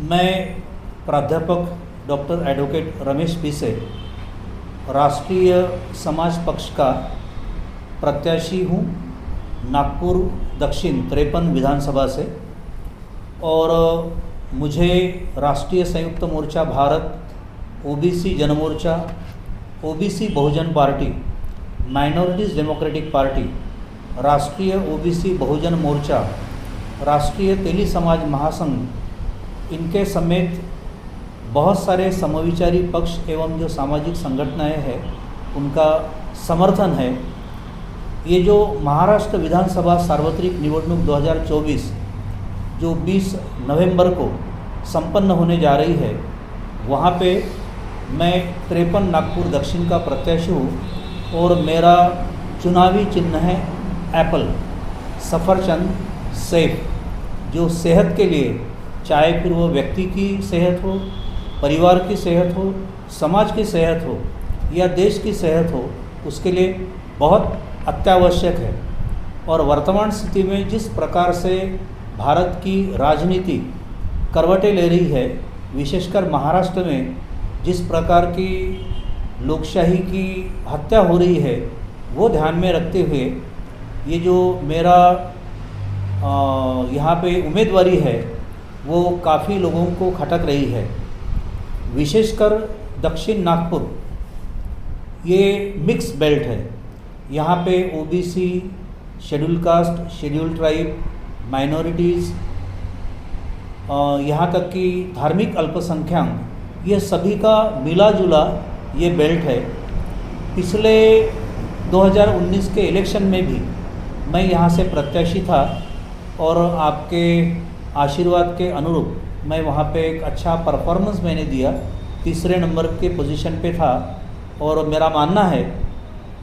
मैं प्राध्यापक doctor advocate Ramesh पीसे राष्ट्रीय समाज पक्ष का प्रत्याशी हूँ नागपुर दक्षिण 53 विधानसभा से। और मुझे राष्ट्रीय संयुक्त मोर्चा भारत, ओबीसी जनमोर्चा, ओबीसी बहुजन पार्टी, माइनॉरिटीज़ डेमोक्रेटिक पार्टी, राष्ट्रीय ओबीसी बहुजन मोर्चा, राष्ट्रीय तेली समाज महासंघ, इनके समेत बहुत सारे समविचारी पक्ष एवं जो सामाजिक संगठनाएं हैं उनका समर्थन है। ये जो महाराष्ट्र विधानसभा सार्वत्रिक निवडणूक 2024 जो 20 नवंबर को संपन्न होने जा रही है, वहाँ पे मैं 53 नागपुर दक्षिण का प्रत्याशी हूँ और मेरा चुनावी चिन्ह है एप्पल, सफरचंद, सेब। जो सेहत के लिए, चाहे फिर वो व्यक्ति की सेहत हो, परिवार की सेहत हो, समाज की सेहत हो या देश की सेहत हो, उसके लिए बहुत अत्यावश्यक है। और वर्तमान स्थिति में जिस प्रकार से भारत की राजनीति करवटें ले रही है, विशेषकर महाराष्ट्र में जिस प्रकार की लोकशाही की हत्या हो रही है, वो ध्यान में रखते हुए ये जो मेरा यहाँ पे उम्मीदवारी है वो काफ़ी लोगों को खटक रही है। विशेषकर दक्षिण नागपुर ये मिक्स बेल्ट है। यहाँ पे OBC, schedule caste, schedule tribe, minorities, यहाँ तक कि धार्मिक अल्पसंख्यक, ये सभी का मिला जुला ये बेल्ट है। पिछले 2019 के इलेक्शन में भी मैं यहाँ से प्रत्याशी था और आपके आशीर्वाद के अनुरूप मैं वहाँ पे एक अच्छा परफॉर्मेंस मैंने दिया, तीसरे नंबर के पोजीशन पे था। और मेरा मानना है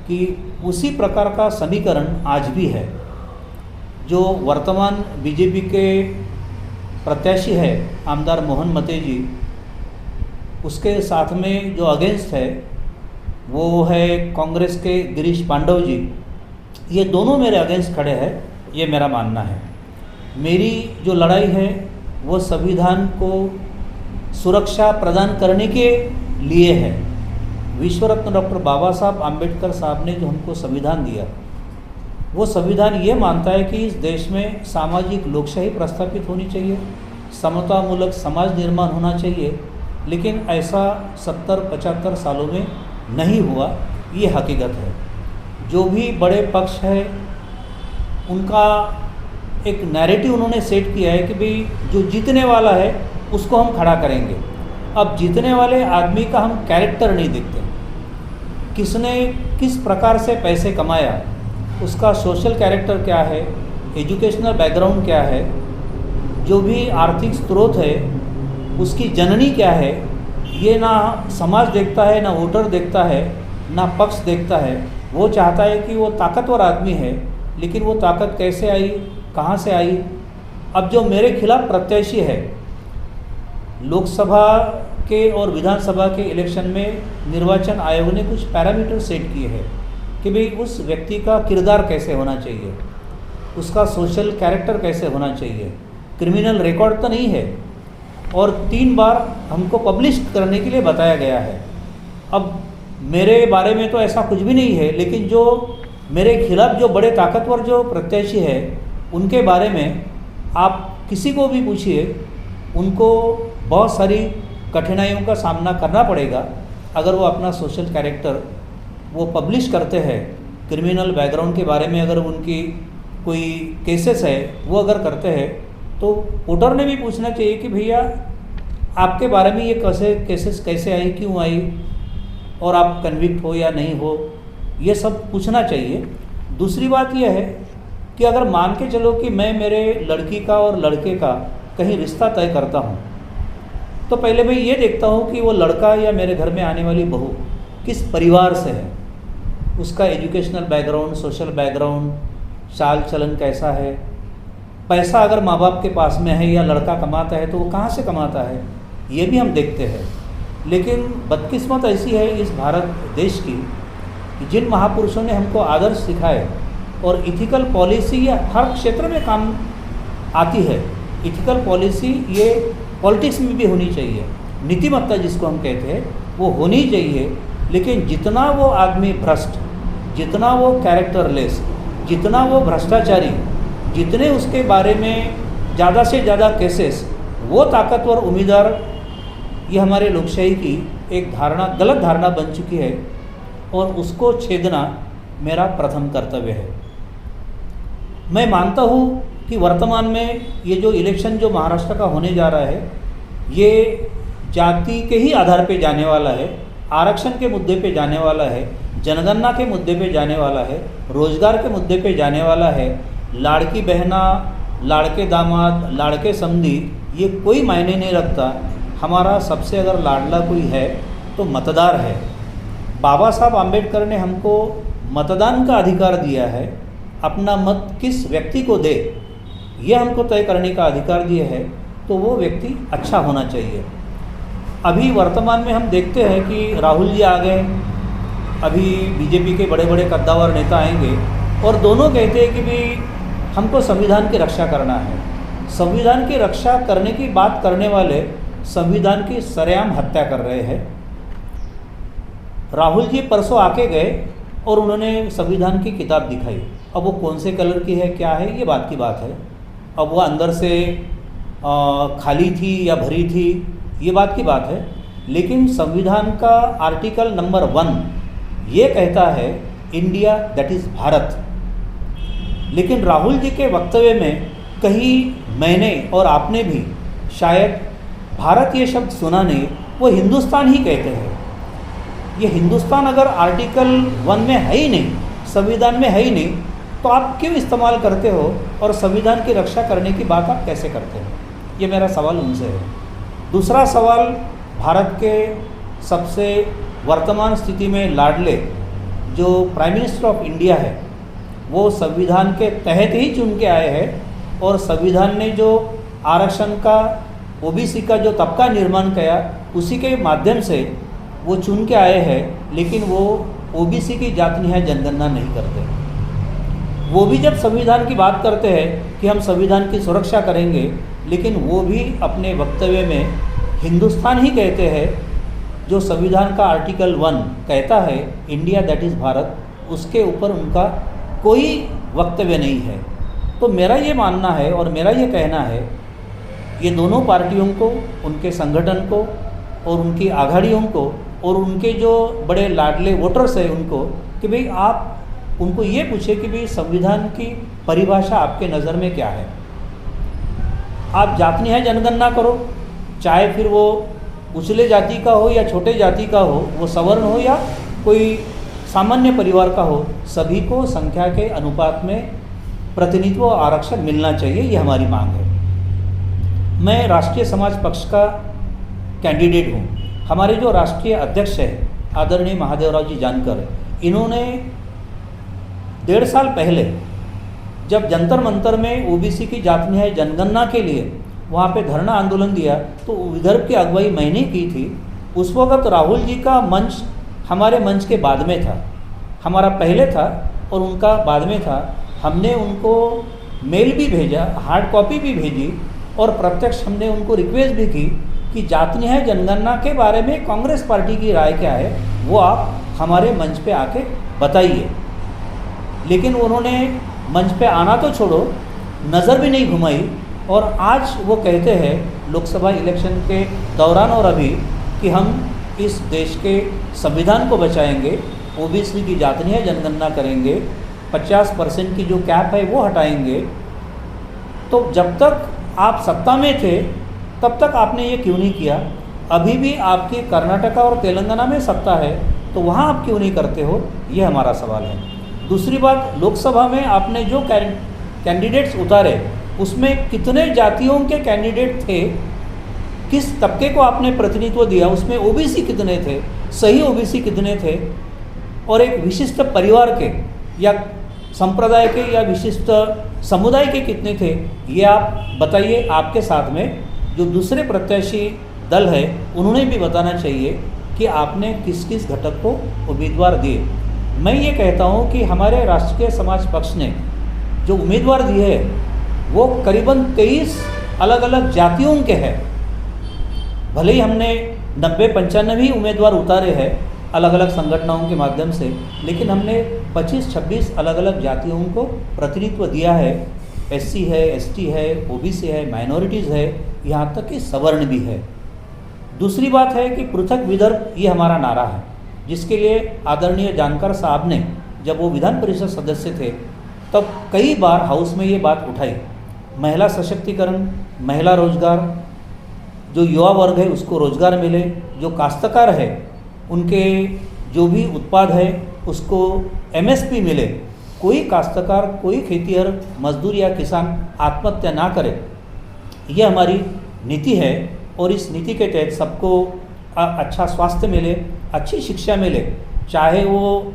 कि उसी प्रकार का समीकरण आज भी है। जो वर्तमान बीजेपी के प्रत्याशी है आमदार मोहन मते जी, उसके साथ में जो अगेंस्ट है वो है कांग्रेस के गिरीश पांडव जी। ये दोनों मेरे अगेंस्ट खड़े हैं, ये मेरा मानना है। मेरी जो लड़ाई है वो संविधान को सुरक्षा प्रदान करने के लिए है। विश्व रत्न डॉक्टर बाबा साहब आम्बेडकर साहब ने जो हमको संविधान दिया, वो संविधान ये मानता है कि इस देश में सामाजिक लोकशाही प्रस्थापित होनी चाहिए, समतामूलक समाज निर्माण होना चाहिए। लेकिन ऐसा 70-75 सालों में नहीं हुआ, ये हकीकत है। जो भी बड़े पक्ष है उनका एक नैरेटिव उन्होंने सेट किया है कि भाई जो जीतने वाला है उसको हम खड़ा करेंगे। अब जीतने वाले आदमी का हम कैरेक्टर नहीं देखते, किसने किस प्रकार से पैसे कमाया, उसका सोशल कैरेक्टर क्या है, एजुकेशनल बैकग्राउंड क्या है, जो भी आर्थिक स्रोत है उसकी जननी क्या है, ये ना समाज देखता है, ना वोटर देखता है, ना पक्ष देखता है। वो चाहता है कि वो ताकतवर आदमी है, लेकिन वो ताकत कैसे आई, कहाँ से आई। अब जो मेरे खिलाफ प्रत्याशी है, लोकसभा के और विधानसभा के इलेक्शन में निर्वाचन आयोग ने कुछ पैरामीटर सेट किए हैं कि भाई उस व्यक्ति का किरदार कैसे होना चाहिए, उसका सोशल कैरेक्टर कैसे होना चाहिए, क्रिमिनल रिकॉर्ड तो नहीं है, और 3 बार हमको पब्लिश करने के लिए बताया गया है। अब मेरे बारे में तो ऐसा कुछ भी नहीं है, लेकिन जो मेरे खिलाफ जो बड़े ताकतवर जो प्रत्याशी है उनके बारे में आप किसी को भी पूछिए, उनको बहुत सारी कठिनाइयों का सामना करना पड़ेगा अगर वो अपना सोशल कैरेक्टर वो पब्लिश करते हैं। क्रिमिनल बैकग्राउंड के बारे में अगर उनकी कोई केसेस है वो अगर करते हैं, तो वोटर ने भी पूछना चाहिए कि भैया आपके बारे में ये केसेस कैसे आई, क्यों आई, और आप कन्विक्ट हो या नहीं हो, ये सब पूछना चाहिए। दूसरी बात यह है कि अगर मान के चलो कि मैं मेरे लड़की का और लड़के का कहीं रिश्ता तय करता हूँ, तो पहले मैं ये देखता हूँ कि वो लड़का या मेरे घर में आने वाली बहू किस परिवार से है, उसका एजुकेशनल बैकग्राउंड, सोशल बैकग्राउंड, चाल चलन कैसा है, पैसा अगर माँ बाप के पास में है या लड़का कमाता है तो वो कहाँ से कमाता है, ये भी हम देखते हैं। लेकिन बदकिस्मत ऐसी है इस भारत देश की कि जिन महापुरुषों ने हमको आदर्श सिखाए और इथिकल पॉलिसी या हर क्षेत्र में काम आती है। इथिकल पॉलिसी ये पॉलिटिक्स में भी होनी चाहिए, नीतिमत्ता जिसको हम कहते हैं वो होनी चाहिए। लेकिन जितना वो आदमी भ्रष्ट, जितना वो कैरेक्टरलेस, जितना वो भ्रष्टाचारी, जितने उसके बारे में ज़्यादा से ज़्यादा केसेस, वो ताकतवर उम्मीदवार, ये हमारे लोकशाही की एक धारणा, गलत धारणा बन चुकी है और उसको छेदना मेरा प्रथम कर्तव्य है। मैं मानता हूँ कि वर्तमान में ये जो इलेक्शन जो महाराष्ट्र का होने जा रहा है, ये जाति के ही आधार पे जाने वाला है, आरक्षण के मुद्दे पे जाने वाला है, जनगणना के मुद्दे पे जाने वाला है, रोजगार के मुद्दे पे जाने वाला है। लाड़की बहना, लाड़के दामाद, लाड़के समधी, ये कोई मायने नहीं रखता। हमारा सबसे अगर लाडला कोई है तो मतदार है। बाबा साहब आम्बेडकर ने हमको मतदान का अधिकार दिया है। अपना मत किस व्यक्ति को दे, ये हमको तय करने का अधिकार दिया है, तो वो व्यक्ति अच्छा होना चाहिए। अभी वर्तमान में हम देखते हैं कि राहुल जी आ गए, अभी बीजेपी के बड़े बड़े कद्दावर नेता आएंगे और दोनों कहते हैं कि भी हमको संविधान की रक्षा करना है। संविधान की रक्षा करने की बात करने वाले संविधान की सरेआम हत्या कर रहे हैं। राहुल जी परसों आके गए और उन्होंने संविधान की किताब दिखाई। अब वो कौन से कलर की है, क्या है, ये बात की बात है। अब वो अंदर से खाली थी या भरी थी, ये बात की बात है। लेकिन संविधान का आर्टिकल नंबर 1 ये कहता है इंडिया दैट इज़ भारत। लेकिन राहुल जी के वक्तव्य में कहीं मैंने और आपने भी शायद भारत ये शब्द सुना नहीं, वो हिंदुस्तान ही कहते हैं। ये हिंदुस्तान अगर आर्टिकल 1 में है ही नहीं, संविधान में है ही नहीं, तो आप क्यों इस्तेमाल करते हो और संविधान की रक्षा करने की बात आप कैसे करते हो? ये मेरा सवाल उनसे है। दूसरा सवाल, भारत के सबसे वर्तमान स्थिति में लाडले जो प्राइम मिनिस्टर ऑफ इंडिया है, वो संविधान के तहत ही चुन के आए हैं और संविधान ने जो आरक्षण का, ओबीसी का जो तबका निर्माण किया, उसी के माध्यम से वो चुन के आए हैं। लेकिन वो ओबीसी की जात न्याय जनगणना नहीं करते। वो भी जब संविधान की बात करते हैं कि हम संविधान की सुरक्षा करेंगे, लेकिन वो भी अपने वक्तव्य में हिंदुस्तान ही कहते हैं। जो संविधान का आर्टिकल 1 कहता है इंडिया दैट इज़ भारत, उसके ऊपर उनका कोई वक्तव्य नहीं है। तो मेरा ये मानना है और मेरा ये कहना है, ये दोनों पार्टियों को, उनके संगठन को और उनकी आघाड़ियों को और उनके जो बड़े लाडले वोटर्स हैं उनको, कि भाई आप उनको ये पूछे कि भाई संविधान की परिभाषा आपके नज़र में क्या है। आप जात न्याय जनगणना करो, चाहे फिर वो उछले जाति का हो या छोटे जाति का हो, वो सवर्ण हो या कोई सामान्य परिवार का हो, सभी को संख्या के अनुपात में प्रतिनिधित्व और आरक्षण मिलना चाहिए, ये हमारी मांग है। मैं राष्ट्रीय समाज पक्ष का कैंडिडेट हूँ। हमारे जो राष्ट्रीय अध्यक्ष हैं आदरणीय महादेवराव जी जानकर, इन्होंने 1.5 साल पहले जब जंतर मंतर में ओबीसी की जात न्याय जनगणना के लिए वहाँ पे धरना आंदोलन दिया, तो विदर्भ की अगुवाई मैंने की थी। उस वक्त राहुल जी का मंच हमारे मंच के बाद में था, हमारा पहले था और उनका बाद में था। हमने उनको मेल भी भेजा, हार्ड कॉपी भी भेजी और प्रत्यक्ष हमने उनको रिक्वेस्ट भी की कि जात न्याय जनगणना के बारे में कांग्रेस पार्टी की राय क्या है, वो आप हमारे मंच पे आके बताइए। लेकिन उन्होंने मंच पे आना तो छोड़ो, नज़र भी नहीं घुमाई। और आज वो कहते हैं लोकसभा इलेक्शन के दौरान और अभी कि हम इस देश के संविधान को बचाएंगे, ओबीसी की जात न्याय जनगणना करेंगे, 50% की जो कैप है वो हटाएंगे। तो जब तक आप सत्ता में थे तब तक आपने ये क्यों नहीं किया? अभी भी आपकी कर्नाटका और तेलंगाना में सत्ता है, तो वहाँ आप क्यों नहीं करते हो? ये हमारा सवाल है। दूसरी बात, लोकसभा में आपने जो कैंडिडेट्स उतारे उसमें कितने जातियों के कैंडिडेट थे, किस तबके को आपने प्रतिनिधित्व दिया, उसमें ओबीसी कितने थे, सही ओबीसी कितने थे, और एक विशिष्ट परिवार के या संप्रदाय के या विशिष्ट समुदाय के कितने थे, ये आप बताइए। आपके साथ में जो दूसरे प्रत्याशी दल है उन्होंने भी बताना चाहिए कि आपने किस किस घटक को उम्मीदवार दिए। मैं ये कहता हूँ कि हमारे राष्ट्रीय समाज पक्ष ने जो उम्मीदवार दिए हैं वो करीबन 23 अलग अलग जातियों के हैं। भले ही हमने 90-95 ही उम्मीदवार उतारे हैं अलग अलग संगठनों के माध्यम से, लेकिन हमने 25-26 अलग अलग जातियों को प्रतिनिधित्व दिया है। एससी है, एसटी है, ओबीसी है, माइनॉरिटीज़ है, यहाँ तक कि सवर्ण भी है। दूसरी बात है कि पृथक विदर्भ ये हमारा नारा है, जिसके लिए आदरणीय जानकर साहब ने जब वो विधान परिषद सदस्य थे तब कई बार हाउस में ये बात उठाई। महिला सशक्तिकरण, महिला रोजगार, जो युवा वर्ग है उसको रोजगार मिले, जो काश्तकार है उनके जो भी उत्पाद है उसको एमएसपी मिले, कोई काश्तकार, कोई खेतीहर मजदूर या किसान आत्महत्या ना करे, ये हमारी नीति है। और इस नीति के तहत सबको अच्छा स्वास्थ्य मिले, अच्छी शिक्षा मिले, चाहे वो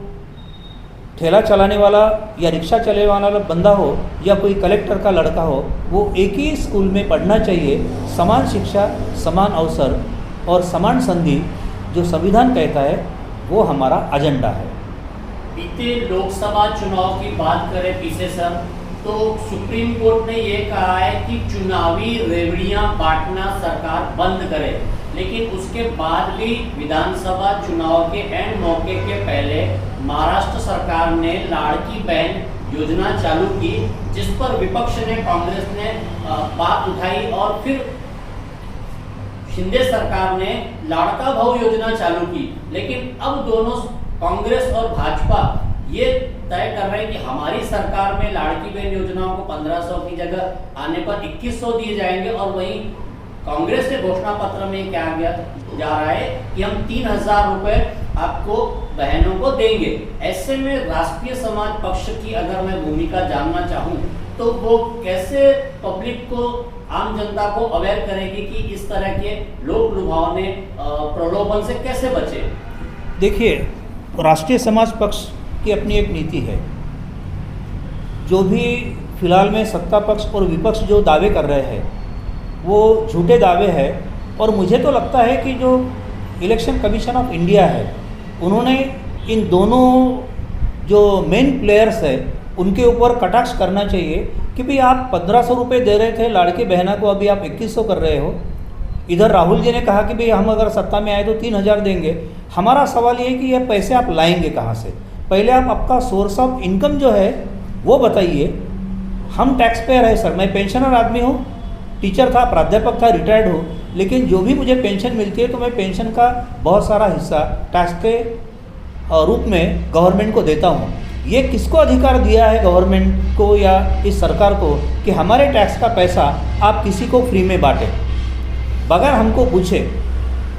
ठेला चलाने वाला या रिक्शा चलाने वाला बंदा हो या कोई कलेक्टर का लड़का हो, वो एक ही स्कूल में पढ़ना चाहिए। समान शिक्षा, समान अवसर और समान संधि जो संविधान कहता है वो हमारा एजेंडा है। बीते लोकसभा चुनाव की बात करें पीछे सर, तो सुप्रीम कोर्ट ने ये कहा है कि चुनावी रेवड़ियां बांटना सरकार बंद करे, लेकिन उसके बाद भी विधानसभा चुनाव के एंड मौके के पहले महाराष्ट्र सरकार ने लाड़की बहन योजना चालू की, जिस पर विपक्ष ने, कांग्रेस ने बात उठाई और फिर शिंदे सरकार ने लाड़का भाऊ योजना चालू की। लेकिन अब दोनों कांग्रेस और भाजपा ये तय कर रहे हैं कि हमारी सरकार में लाड़की बहन योजनाओं को 1500 की जगह आने पर 2100 दिए जाएंगे, और वहीं कांग्रेस के घोषणा पत्र में क्या गया जा रहा है कि हम 3000 रुपए आपको बहनों को देंगे। ऐसे में राष्ट्रीय समाज पक्ष की अगर मैं भूमिका जानना चाहूँ तो वो कैसे पब्लिक को, आम जनता को अवेयर करेगी कि इस तरह के लोक लुभावने प्रलोभन से कैसे बचे? देखिए, राष्ट्रीय समाज पक्ष की अपनी एक नीति है। जो भी फिलहाल में सत्ता पक्ष और विपक्ष जो दावे कर रहे हैं वो झूठे दावे हैं, और मुझे तो लगता है कि जो इलेक्शन कमीशन ऑफ इंडिया है उन्होंने इन दोनों जो मेन प्लेयर्स है उनके ऊपर कटाक्ष करना चाहिए कि भाई आप 1500 रुपये दे रहे थे लाड़की बहना को, अभी आप 2100 कर रहे हो। इधर राहुल जी ने कहा कि भाई हम अगर सत्ता में आए तो 3000 देंगे। हमारा सवाल ये है कि ये पैसे आप लाएंगे कहाँ से? पहले आप आपका सोर्स ऑफ इनकम जो है वो बताइए। हम टैक्स पेयर है सर, मैं पेंशनर आदमी हूँ, टीचर था, प्राध्यापक था, रिटायर्ड हूँ, लेकिन जो भी मुझे पेंशन मिलती है तो मैं पेंशन का बहुत सारा हिस्सा टैक्स के रूप में गवर्नमेंट को देता हूँ। ये किसको अधिकार दिया है गवर्नमेंट को या इस सरकार को कि हमारे टैक्स का पैसा आप किसी को फ्री में बांटें बगैर हमको पूछे?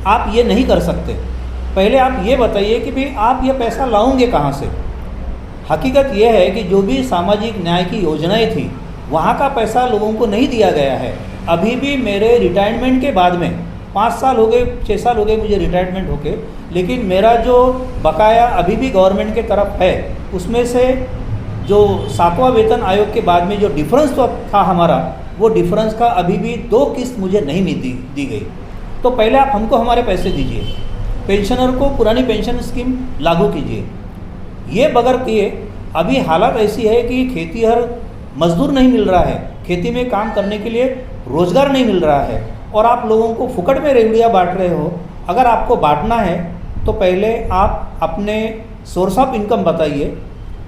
आप ये नहीं कर सकते। पहले आप ये बताइए कि भाई आप ये पैसा लाओगे कहाँ से। हकीकत यह है कि जो भी सामाजिक न्याय की योजनाएं थी वहाँ का पैसा लोगों को नहीं दिया गया है। अभी भी मेरे रिटायरमेंट के बाद में 5 साल हो गए, 6 साल हो गए मुझे रिटायरमेंट होके, लेकिन मेरा जो बकाया अभी भी गवर्नमेंट के तरफ है उसमें से जो 7वां वेतन आयोग के बाद में जो डिफरेंस था हमारा, वो डिफरेंस का अभी भी 2 किस्त मुझे नहीं दी गई। तो पहले आप हमको हमारे पैसे दीजिए, पेंशनर को पुरानी पेंशन स्कीम लागू कीजिए। ये बगैर किए अभी हालत ऐसी है कि खेतीहर मजदूर नहीं मिल रहा है, खेती में काम करने के लिए रोज़गार नहीं मिल रहा है, और आप लोगों को फुकट में रेवड़ियाँ बांट रहे हो। अगर आपको बांटना है तो पहले आप अपने सोर्स ऑफ इनकम बताइए।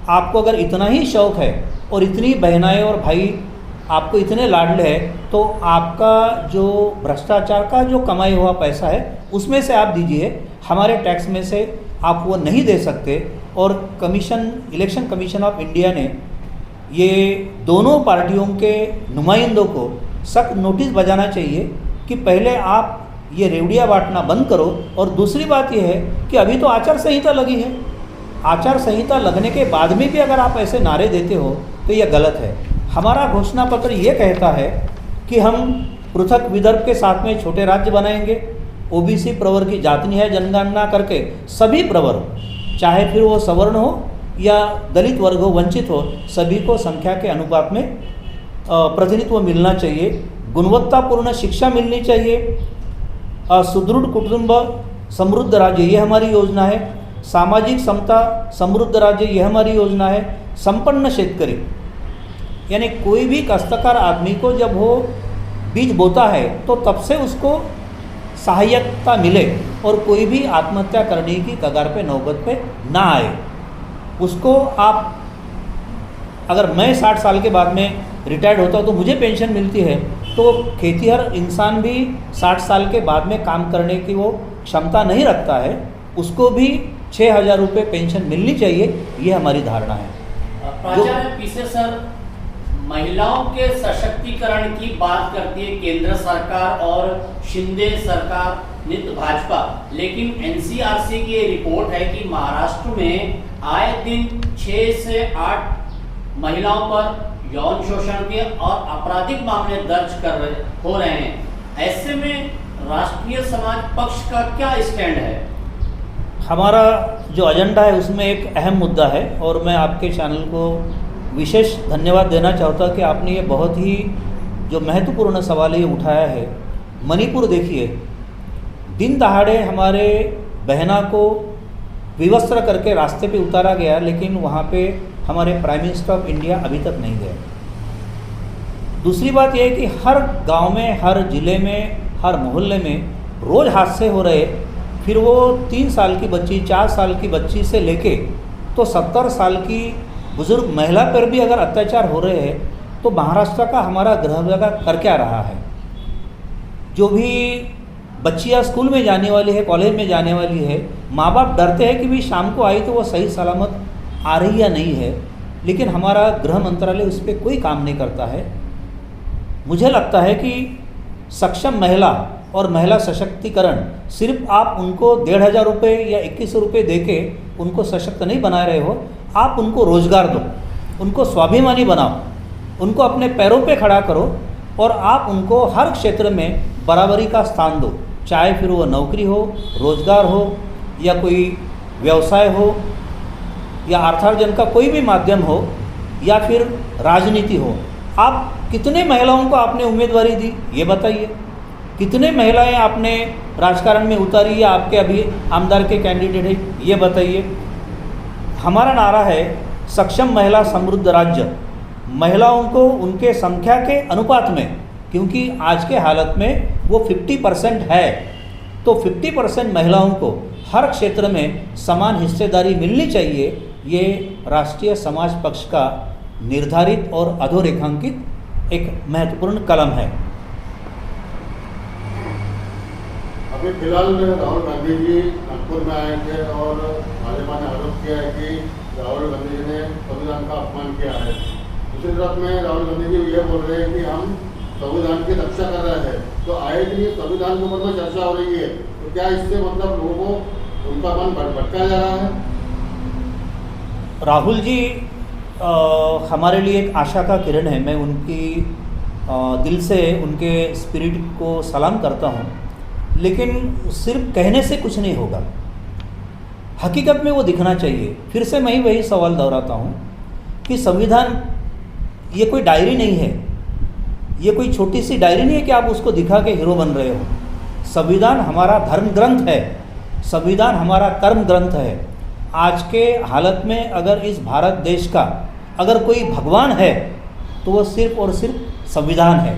आपको अगर इतना ही शौक़ है और इतनी बहनाएं और भाई आपको इतने लाडले हैं तो आपका जो भ्रष्टाचार का जो कमाई हुआ पैसा है उसमें से आप दीजिए, हमारे टैक्स में से आप वो नहीं दे सकते। और इलेक्शन कमीशन ऑफ इंडिया ने ये दोनों पार्टियों के नुमाइंदों को सख्त नोटिस बजाना चाहिए कि पहले आप ये रेवड़ियाँ बांटना बंद करो। और दूसरी बात यह है कि अभी तो आचार संहिता लगी है, आचार संहिता लगने के बाद में भी अगर आप ऐसे नारे देते हो तो ये गलत है। हमारा घोषणा पत्र ये कहता है कि हम पृथक विदर्भ के साथ में छोटे राज्य बनाएंगे, ओबीसी प्रवर की जाति न्याय जनगणना करके सभी प्रवर, चाहे फिर वो सवर्ण हो या दलित वर्ग हो, वंचित हो, सभी को संख्या के अनुपात में प्रतिनिधित्व मिलना चाहिए। गुणवत्तापूर्ण शिक्षा मिलनी चाहिए। सुदृढ़ कुटुंब समृद्ध राज्य ये हमारी योजना है। सामाजिक समता समृद्ध राज्य ये हमारी योजना है। संपन्न शेतकरी यानी कोई भी काश्तकार आदमी को जब वो बीज बोता है तो तब से उसको सहायता मिले और कोई भी आत्महत्या करने की कगार पे नौबत पे ना आए। उसको आप, अगर मैं 60 साल के बाद में रिटायर्ड होता हूँ तो मुझे पेंशन मिलती है, तो खेतीहर इंसान भी 60 साल के बाद में काम करने की वो क्षमता नहीं रखता है, उसको भी 6,000 रुपये पेंशन मिलनी चाहिए, ये हमारी धारणा है। प्राचार्य पीसे सर, महिलाओं के सशक्तिकरण की बात करती है केंद्र सरकार और शिंदे सरकार नित भाजपा, लेकिन एनसीआरसी की ये रिपोर्ट है कि महाराष्ट्र में आए दिन 6 से 8 महिलाओं पर यौन शोषण के और आपराधिक मामले दर्ज हो रहे हैं। ऐसे में राष्ट्रीय समाज पक्ष का क्या स्टैंड है? हमारा जो एजेंडा है उसमें एक अहम मुद्दा है और मैं आपके चैनल को विशेष धन्यवाद देना चाहता कि आपने ये बहुत ही जो महत्वपूर्ण सवाल ये उठाया है। मणिपुर देखिए, दिन दहाड़े हमारे बहना को विवस्त्र करके रास्ते पे उतारा गया, लेकिन वहाँ पे हमारे प्राइम मिनिस्टर ऑफ इंडिया अभी तक नहीं गए। दूसरी बात यह है कि हर गांव में, हर ज़िले में, हर मोहल्ले में रोज़ हादसे हो रहे, फिर वो 3 साल की बच्ची, 4 साल की बच्ची से लेके तो 70 साल की बुज़ुर्ग महिला पर भी अगर अत्याचार हो रहे हैं तो महाराष्ट्र का हमारा गृह विभाग कर क्या रहा है? जो भी बच्चियाँ स्कूल में जाने वाली है, कॉलेज में जाने वाली है, माँ बाप डरते हैं कि भी शाम को आई तो वो सही सलामत आ रही या नहीं है, लेकिन हमारा गृह मंत्रालय उस पर कोई काम नहीं करता है। मुझे लगता है कि सक्षम महिला और महिला सशक्तिकरण सिर्फ आप उनको 1,500 रुपये या 2100 रुपये दे के उनको सशक्त नहीं बना रहे हो, आप उनको रोज़गार दो, उनको स्वाभिमानी बनाओ, उनको अपने पैरों पे खड़ा करो और आप उनको हर क्षेत्र में बराबरी का स्थान दो, चाहे फिर वो नौकरी हो, रोज़गार हो या कोई व्यवसाय हो या अर्थार्जन का कोई भी माध्यम हो या फिर राजनीति हो। आप कितने महिलाओं को आपने उम्मीदवारी दी ये बताइए, कितने महिलाएं आपने राजकारण में उतारी या आपके अभी आमदार के कैंडिडेट है ये बताइए। हमारा नारा है सक्षम महिला समृद्ध राज्य। महिलाओं को उनके संख्या के अनुपात में, क्योंकि आज के हालत में वो 50% है, तो 50% महिलाओं को हर क्षेत्र में समान हिस्सेदारी मिलनी चाहिए। ये राष्ट्रीय समाज पक्ष का निर्धारित और अधोरेखांकित एक महत्वपूर्ण कलम है। अभी फिलहाल राहुल गांधी जी नागपुर में आए थे और भाजपा ने आरोप किया है कि राहुल गांधी जी ने संविधान का अपमान किया है। दूसरी तरफ में राहुल गांधी जी ये बोल रहे हैं कि हम संविधान की रक्षा कर रहे हैं, तो आए दिन संविधान के ऊपर में चर्चा हो रही है, तो क्या इससे मतलब लोगों को उनका मन भटकाया जा रहा है? राहुल जी हमारे लिए एक आशा का किरण है। मैं उनकी दिल से उनके स्पिरिट को सलाम करता हूँ, लेकिन सिर्फ कहने से कुछ नहीं होगा, हकीकत में वो दिखना चाहिए। फिर से मैं ही वही सवाल दोहराता हूँ कि संविधान ये कोई डायरी नहीं है, ये कोई छोटी सी डायरी नहीं है कि आप उसको दिखा के हीरो बन रहे हो। संविधान हमारा धर्म ग्रंथ है, संविधान हमारा कर्म ग्रंथ है। आज के हालत में अगर इस भारत देश का अगर कोई भगवान है तो वो सिर्फ और सिर्फ संविधान है।